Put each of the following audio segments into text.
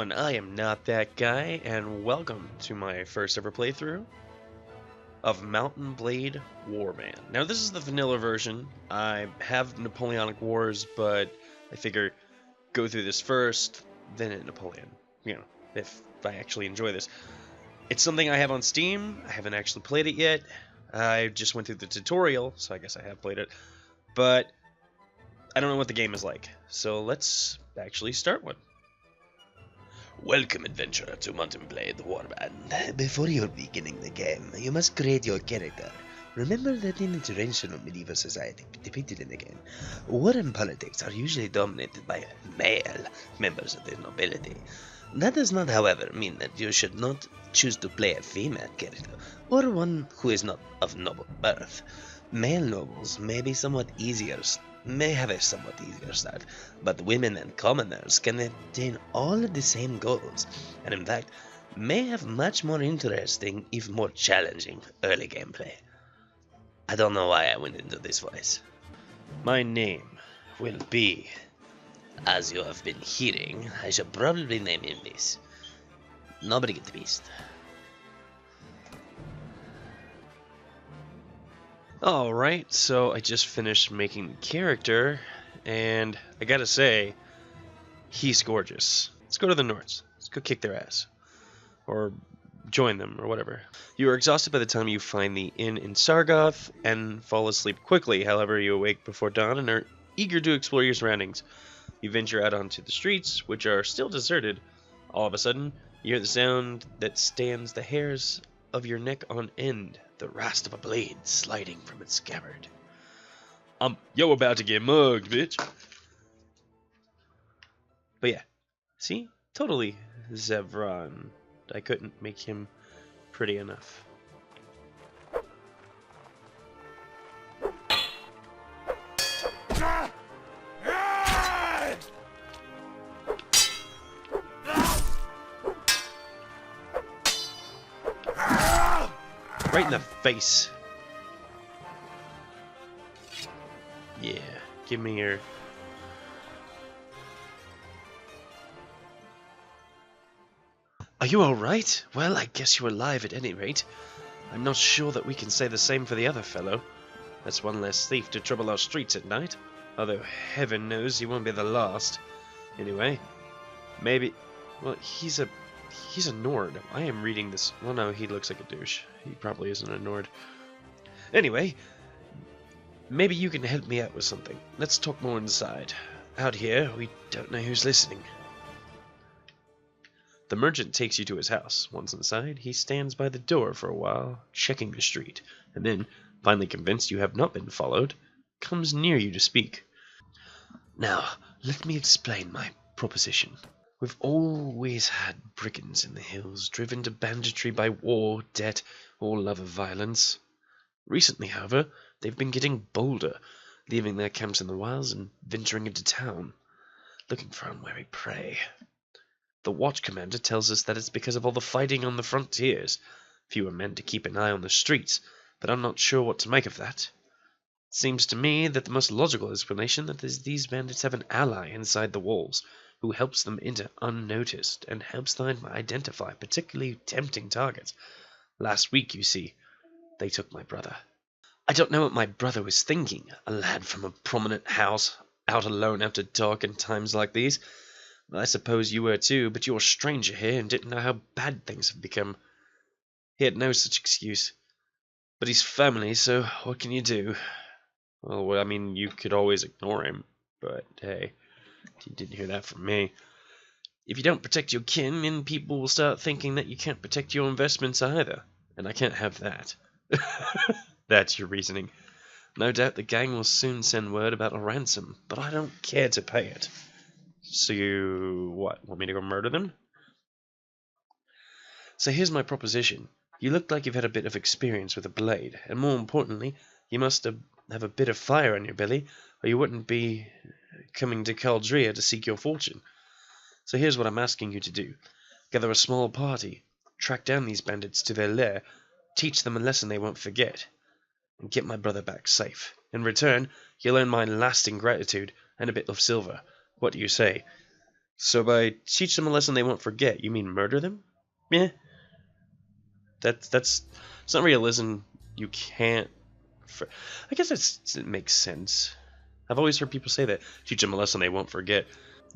everyone, I am not that guy, and welcome to my first ever playthrough of Mountain Blade Warband. Now this is the vanilla version. I have Napoleonic Wars, but I figure go through this first, then at Napoleon. You know, if I actually enjoy this. It's something I have on Steam. I haven't actually played it yet. I just went through the tutorial, so I guess I have played it. But I don't know what the game is like, so let's actually start one. Welcome, adventurer, to Mountain Blade Warband. Before you're beginning the game, you must create your character. Remember that in the traditional medieval society depicted in the game, war and politics are usually dominated by male members of the nobility. That does not, however, mean that you should not choose to play a female character, or one who is not of noble birth. Male nobles may have a somewhat easier start, but women and commoners can attain all of the same goals, and in fact, may have much more interesting, if more challenging, early gameplay. I don't know why I went into this voice. My name will be... As you have been hearing, I should probably name him this. Nobody get the beast. Alright, so I just finished making the character, and I gotta say, he's gorgeous. Let's go to the Nords. Let's go kick their ass. Or join them, or whatever. You are exhausted by the time you find the inn in Sargoth, and fall asleep quickly. However, you awake before dawn and are eager to explore your surroundings. You venture out onto the streets, which are still deserted. All of a sudden, you hear the sound that stands the hairs of your neck on end, the rasp of a blade sliding from its scabbard. Yo about to get mugged, bitch. But yeah, see? Totally Zevron. I couldn't make him pretty enough. Right in the face. Yeah, give me your... Are you alright? Well, I guess you're alive at any rate. I'm not sure that we can say the same for the other fellow. That's one less thief to trouble our streets at night. Although heaven knows he won't be the last. Anyway, maybe... Well, he's a Nord. I am reading this... Well, no, he looks like a douche. He probably isn't a Nord. Anyway, maybe you can help me out with something. Let's talk more inside. Out here, we don't know who's listening. The merchant takes you to his house. Once inside, he stands by the door for a while, checking the street, and then, finally convinced you have not been followed, comes near you to speak. Now, let me explain my proposition. We've always had brigands in the hills, driven to banditry by war, debt, or love of violence. Recently, however, they've been getting bolder, leaving their camps in the wilds and venturing into town, looking for unwary prey. The watch commander tells us that it's because of all the fighting on the frontiers. Fewer men to keep an eye on the streets, but I'm not sure what to make of that. It seems to me that the most logical explanation is these bandits have an ally inside the walls, who helps them enter unnoticed and helps them identify particularly tempting targets. Last week, you see, they took my brother. I don't know what my brother was thinking, a lad from a prominent house, out alone after dark and times like these. I suppose you were too, but you're a stranger here and didn't know how bad things have become. He had no such excuse. But he's family, so what can you do? Well, I mean, you could always ignore him, but hey, you didn't hear that from me. If you don't protect your kin, then people will start thinking that you can't protect your investments either, and I can't have that. That's your reasoning. No doubt the gang will soon send word about a ransom, but I don't care to pay it. So you, want me to go murder them? So here's my proposition. You look like you've had a bit of experience with a blade, and more importantly, you must have a bit of fire in your belly, or you wouldn't be coming to Caldria to seek your fortune. So here's what I'm asking you to do. Gather a small party, track down these bandits to their lair, teach them a lesson they won't forget, and get my brother back safe. In return, you'll earn my lasting gratitude and a bit of silver. What do you say? So by teach them a lesson they won't forget, you mean murder them? Yeah. That's it's not really a lesson you can't. I guess it makes sense. I've always heard people say that. Teach them a lesson they won't forget.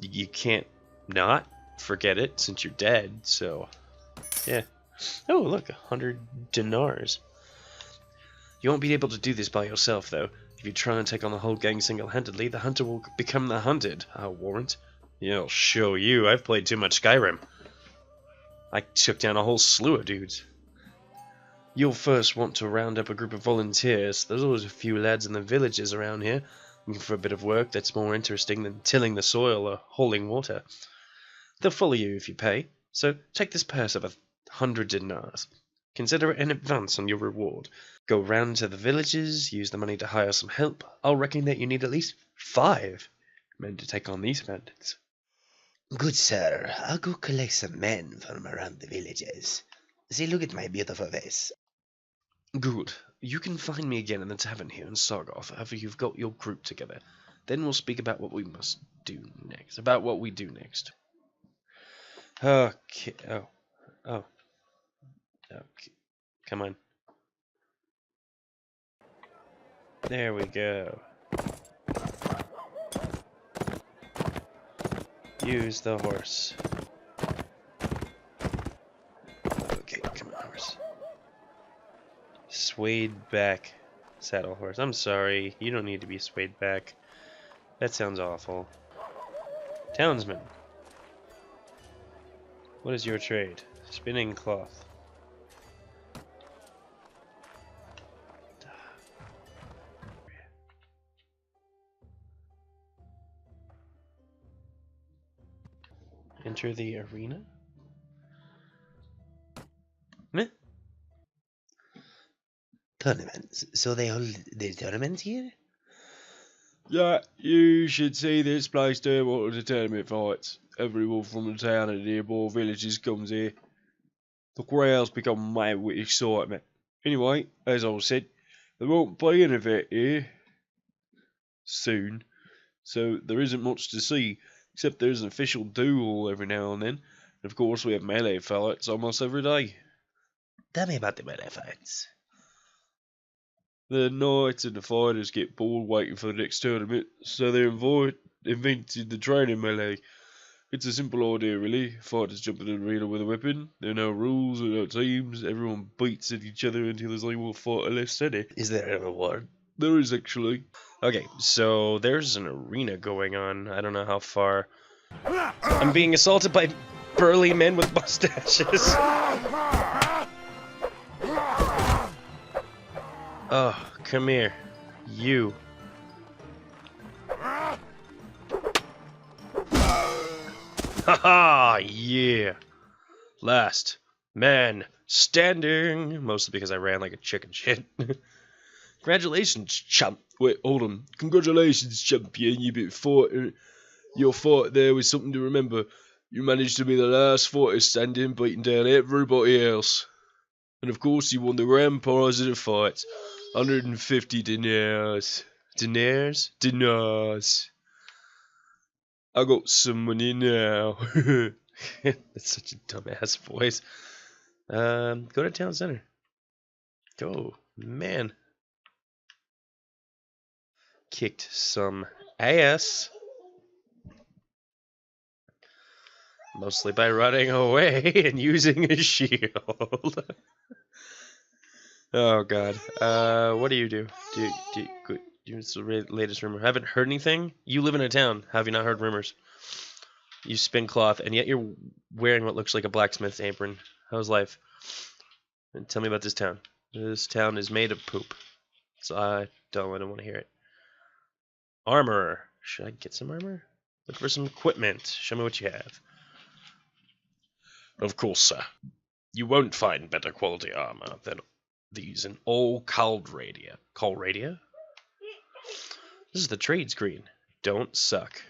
You can't not forget it since you're dead, so yeah. Oh, look, 100 dinars. You won't be able to do this by yourself, though. If you try and take on the whole gang single-handedly, the hunter will become the hunted, I'll warrant. Yeah, I'll show you. I've played too much Skyrim. I took down a whole slew of dudes. You'll first want to round up a group of volunteers. There's always a few lads in the villages around here looking for a bit of work that's more interesting than tilling the soil or hauling water. They'll follow you if you pay, so take this purse of 100 dinars. Consider it an advance on your reward. Go round to the villages, use the money to hire some help. I'll reckon that you need at least 5 men to take on these bandits. Good sir, I'll go collect some men from around the villages. See, look at my beautiful face. Good. You can find me again in the tavern here in Sargoth after you've got your group together. Then we'll speak about what we must do next. About what we do next. Okay. Oh. Okay. Come on. There we go. Use the horse. Okay, come on, horse. Swayed back. Saddle horse. I'm sorry. You don't need to be swayed back. That sounds awful. Townsman. What is your trade? Spinning cloth. Enter the arena? Meh. Tournaments. So they hold the tournaments here? Yeah, you should see this place doing what the tournament fights. Everyone from the town and nearby villages comes here. The crowds become mad with excitement. Anyway, as I said, there won't be an event here soon, so there isn't much to see, except there's an official duel every now and then. And of course, we have melee fights almost every day. Tell me about the melee fights. The knights and the fighters get bored waiting for the next tournament, so they invented the training melee. It's a simple idea, really. Fighters jump in the arena with a weapon. There are no rules, there are no teams. Everyone beats at each other until there's only one fighter left steady. Is there a reward? There is actually. Okay, so there's an arena going on. I don't know how far. I'm being assaulted by burly men with mustaches. Oh, come here. You. Haha, yeah. Last man standing. Mostly because I ran like a chicken shit. Congratulations, chump. Wait, hold on. Congratulations, champion. Your fight there was something to remember. You managed to be the last fighter standing, beating down everybody else. And of course, you won the grand prize of the fight. 150 dinars. Dinars? Dinars. I got some money now. That's such a dumbass voice. Go to town center. Go, man. Kicked some ass. Mostly by running away and using a shield. Oh god. What do? What's the latest rumor? Haven't heard anything? You live in a town. Have you not heard rumors? You spin cloth, and yet you're wearing what looks like a blacksmith's apron. How's life? And tell me about this town. This town is made of poop. So I don't want to hear it. Armor. Should I get some armor? Look for some equipment. Show me what you have. Of course, sir. You won't find better quality armor than these in all Caldradia. Calradia? This is the trade screen. Don't suck.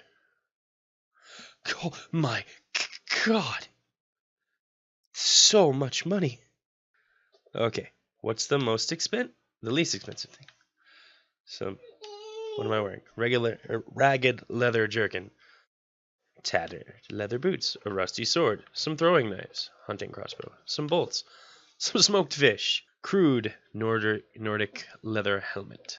Oh my god. So much money. Okay. What's the most expensive? The least expensive thing. So, what am I wearing? Ragged leather jerkin. tattered leather boots, a rusty sword, some throwing knives, hunting crossbow, some bolts, some smoked fish, crude Nordic leather helmet.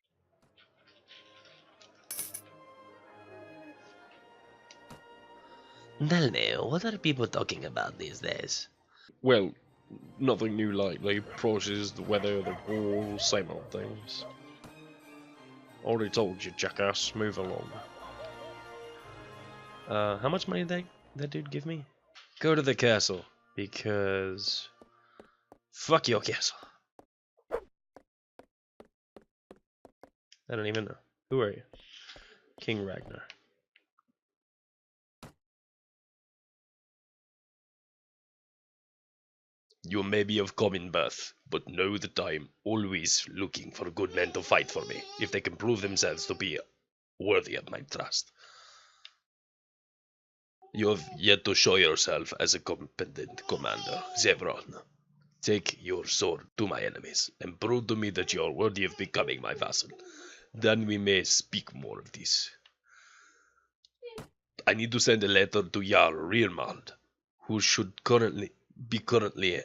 Tell me, what are people talking about these days? Well, nothing new lately. Prices, the weather, the war, same old things. Already told you, jackass. Move along. How much money did that dude give me? Go to the castle, because fuck your castle. I don't even know. Who are you? King Ragnar. You may be of common birth, but know that I am always looking for good men to fight for me, if they can prove themselves to be worthy of my trust. You have yet to show yourself as a competent commander, Zevron. Take your sword to my enemies, and prove to me that you are worthy of becoming my vassal. Then we may speak more of this. I need to send a letter to Jarl Rearmald, who should currently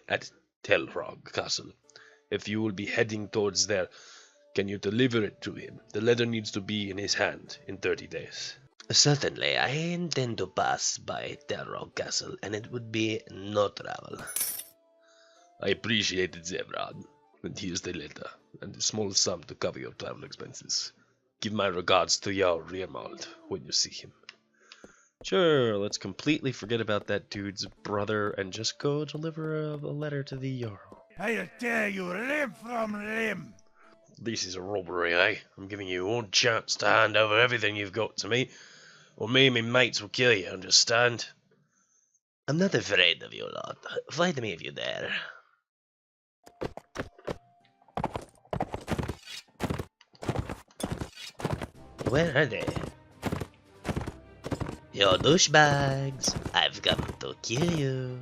at Telrog Castle. If you will be heading towards there, can you deliver it to him? The letter needs to be in his hand in 30 days. Certainly, I intend to pass by Telrog Castle, and it would be no trouble. I appreciate it, Zevrad. And here's the letter, and a small sum to cover your travel expenses. Give my regards to Jarl Rearmald when you see him. Sure, let's completely forget about that dude's brother and just go deliver a letter to the Jarl. I tell you, limb from limb. This is a robbery, eh? I'm giving you one chance to hand over everything you've got to me, or me and my mates will kill you, understand? I'm not afraid of you lot. Fight me if you dare. Where are they? You douchebags! I've come to kill you.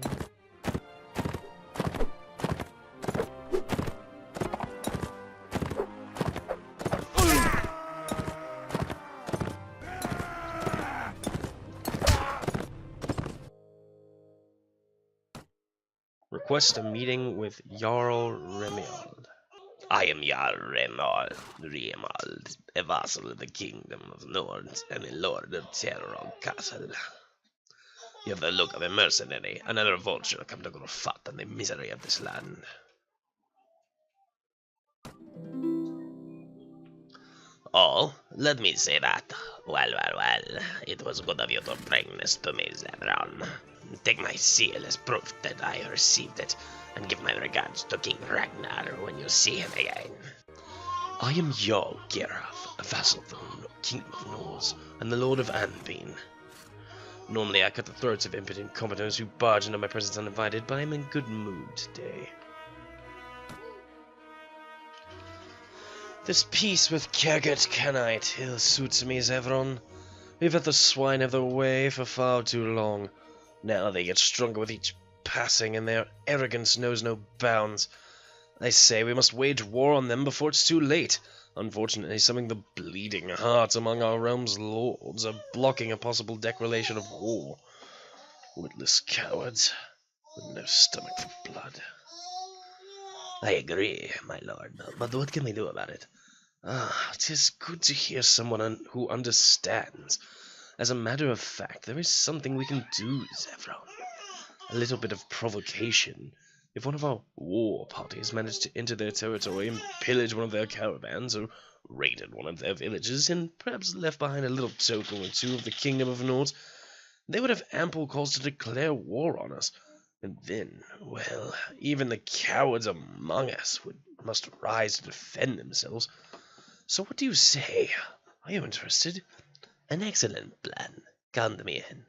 Request a meeting with Jarl Remiald. I am Jarl Reimald, a vassal of the Kingdom of Nord and a lord of Terror Castle. You have the look of a mercenary, another vulture come to grow fat on the misery of this land. Oh, let me say that. Well, it was good of you to bring this to me, Zebron. Take my seal as proof that I received it, and give my regards to King Ragnar when you see him again. I am Jarl Geraf, a vassal of the Kingdom of Norse, and the Lord of Anpin. Normally I cut the throats of impotent commoners who barge into my presence uninvited, but I'm in good mood today. This peace with Kergit Kenite ill suits me, Zevron. We've let the swine have their way for far too long. Now they get stronger with each passing, and their arrogance knows no bounds. I say we must wage war on them before it's too late. Unfortunately, some of the bleeding hearts among our realm's lords are blocking a possible declaration of war. Witless cowards, with no stomach for blood. I agree, my lord, but what can we do about it? Ah, 'tis good to hear someone who understands. As a matter of fact, there is something we can do, Zevron. A little bit of provocation. If one of our war parties managed to enter their territory and pillage one of their caravans, or raided one of their villages, and perhaps left behind a little token or two of the Kingdom of Nord, they would have ample cause to declare war on us. And then, well, even the cowards among us must rise to defend themselves. So what do you say? Are you interested? An excellent plan. Count me in.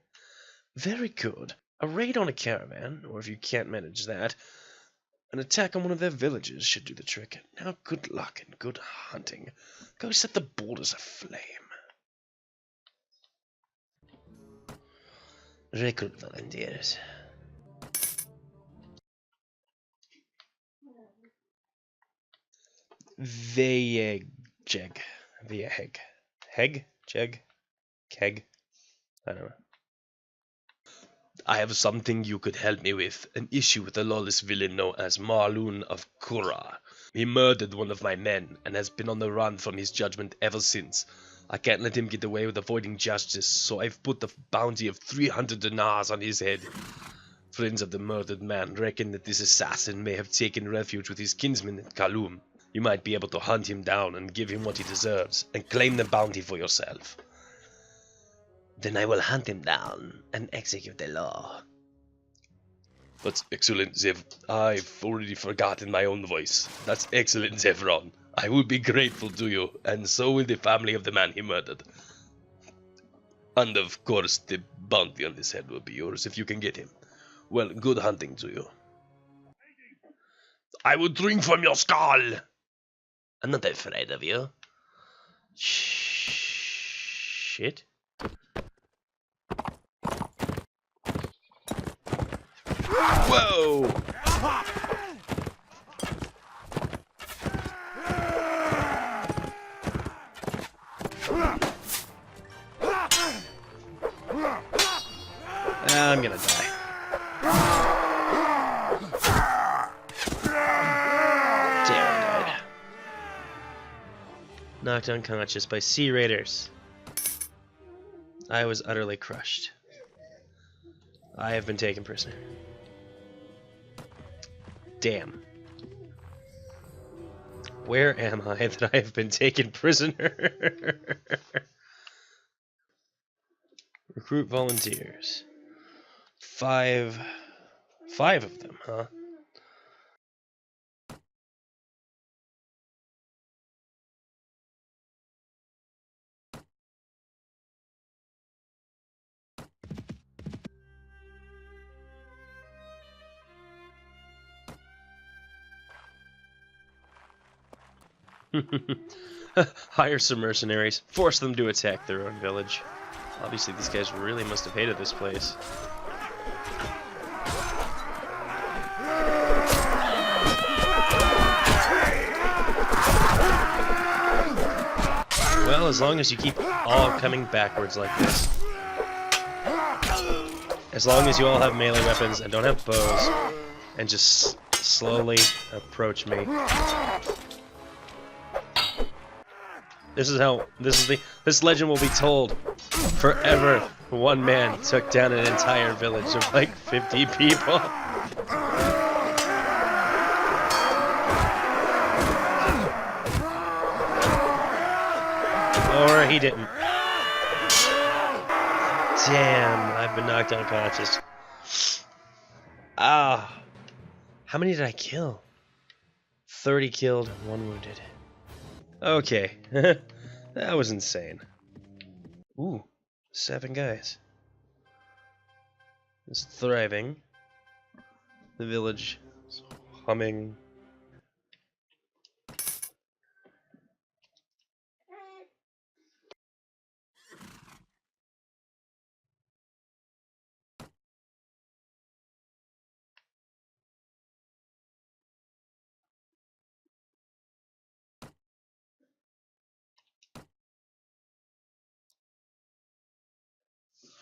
Very good. A raid on a caravan, or if you can't manage that, an attack on one of their villages should do the trick. Now good luck and good hunting. Go set the borders aflame. Recruit volunteers. Vejeg. Vieheg. Heg? Jeg? Keg? I don't know. I have something you could help me with. An issue with a lawless villain known as Marloon of Kura. He murdered one of my men and has been on the run from his judgment ever since. I can't let him get away with avoiding justice, so I've put the bounty of 300 dinars on his head. Friends of the murdered man reckon that this assassin may have taken refuge with his kinsman in Kaloum. You might be able to hunt him down and give him what he deserves, and claim the bounty for yourself. Then I will hunt him down and execute the law. That's excellent, Zev. I've already forgotten my own voice. That's excellent, Zevron. I will be grateful to you, and so will the family of the man he murdered. And of course, the bounty on his head will be yours if you can get him. Well, good hunting to you. I will drink from your skull! I'm not afraid of you. Shit. Whoa! I'm gonna die. Damn, I died. Knocked unconscious by sea raiders. I was utterly crushed. I have been taken prisoner. Damn. Where am I that I have been taken prisoner? Recruit volunteers. Five of them, huh? Hire some mercenaries. Force them to attack their own village. Obviously, these guys really must have hated this place. Well, as long as you keep all coming backwards like this. As long as you all have melee weapons and don't have bows, and just slowly approach me. This legend will be told forever. One man took down an entire village of like 50 people. Or he didn't. Damn, I've been knocked unconscious. Ah. How many did I kill? 30 killed, 1 wounded. Okay. That was insane. Ooh, 7 guys. It's thriving. The village is humming.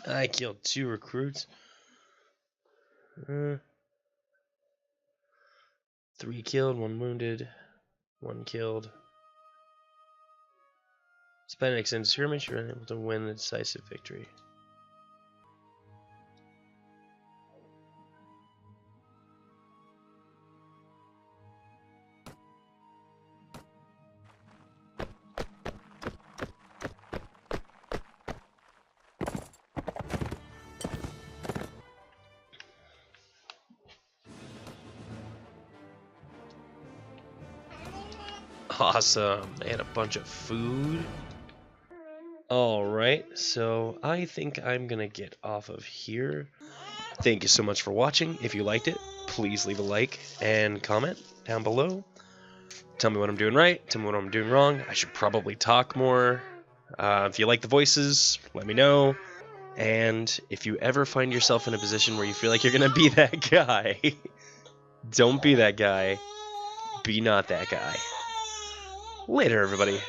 I killed 2 recruits. 3 killed, 1 wounded, 1 killed. Despite an extended skirmish, you were unable to win a decisive victory. Awesome. They had a bunch of food. Alright, so I think I'm gonna get off of here. Thank you so much for watching. If you liked it, please leave a like and comment down below. Tell me what I'm doing right, tell me what I'm doing wrong. I should probably talk more. If you like the voices, let me know. And if you ever find yourself in a position where you feel like you're gonna be that guy, don't be that guy. Be not that guy. Later, everybody.